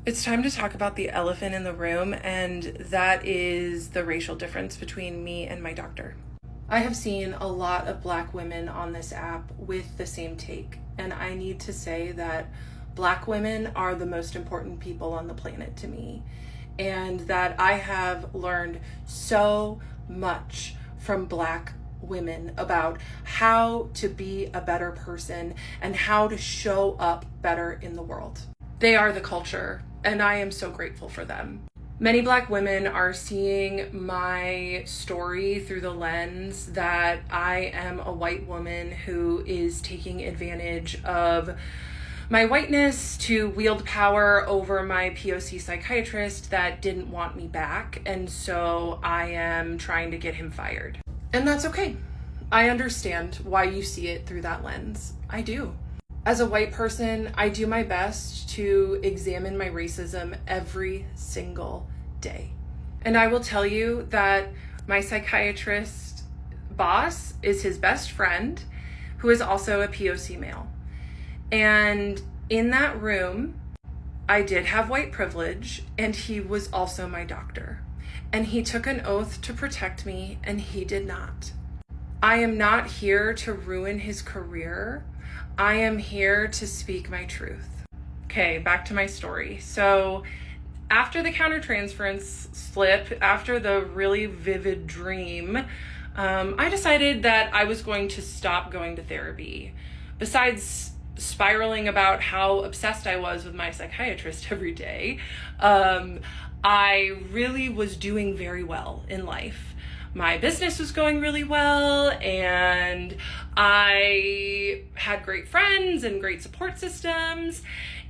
It's time to talk about the elephant in the room, and that is the racial difference between me and my doctor. I have seen a lot of Black women on this app with the same take, and I need to say that Black women are the most important people on the planet to me, and that I have learned so much from Black women about how to be a better person and how to show up better in the world. They are the culture, and I am so grateful for them. Many Black women are seeing my story through the lens that I am a white woman who is taking advantage of my whiteness to wield power over my POC psychiatrist that didn't want me back, and so I am trying to get him fired. And that's okay. I understand why you see it through that lens. I do. As a white person, I do my best to examine my racism every single day. And I will tell you that my psychiatrist boss is his best friend, who is also a POC male. And in that room, I did have white privilege, and he was also my doctor. And he took an oath to protect me, and he did not. I am not here to ruin his career. I am here to speak my truth. Okay, back to my story. So after the countertransference slip, after the really vivid dream, I decided that I was going to stop going to therapy. Besides spiraling about how obsessed I was with my psychiatrist every day, I really was doing very well in life. My business was going really well, and I had great friends and great support systems.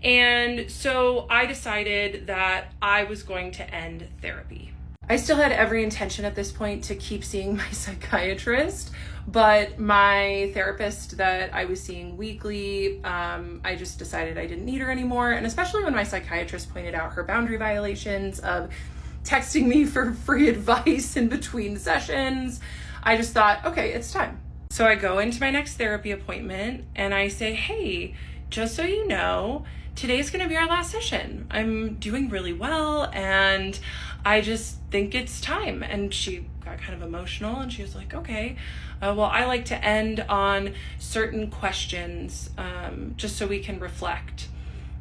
And so I decided that I was going to end therapy. I still had every intention at this point to keep seeing my psychiatrist, but my therapist that I was seeing weekly, I just decided I didn't need her anymore. And especially when my psychiatrist pointed out her boundary violations of texting me for free advice in between sessions, I just thought, okay, it's time. So I go into my next therapy appointment and I say, hey, just so you know, today's gonna be our last session. I'm doing really well and I just think it's time. And she got kind of emotional and she was like, okay, well, I like to end on certain questions just so we can reflect.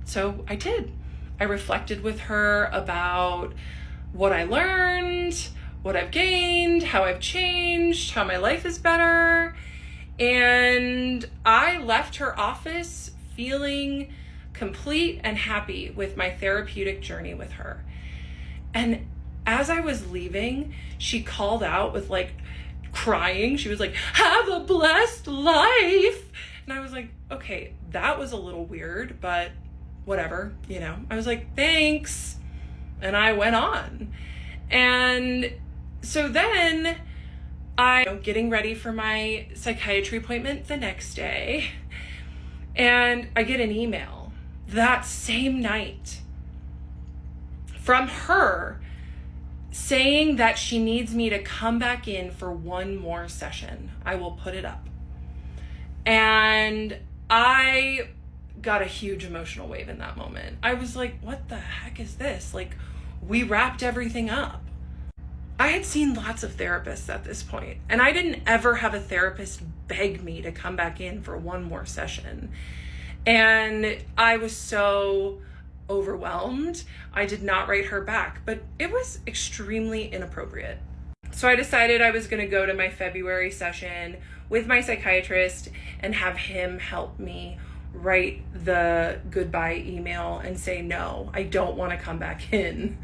So I did. I reflected with her about what I learned, what I've gained, how I've changed, how my life is better. And I left her office feeling complete and happy with my therapeutic journey with her. And as I was leaving, she called out with crying. She was like, have a blessed life. And I was like, okay, that was a little weird, but whatever, I was like, thanks. And I went on. And so then I'm getting ready for my psychiatry appointment the next day. And I get an email that same night from her saying that she needs me to come back in for one more session. I will put it up. And I got a huge emotional wave in that moment. I was like, what the heck is this? We wrapped everything up. I had seen lots of therapists at this point, and I didn't ever have a therapist beg me to come back in for one more session. And I was so overwhelmed. I did not write her back, but it was extremely inappropriate. So I decided I was going to go to my February session with my psychiatrist and have him help me write the goodbye email and say, no, I don't want to come back in.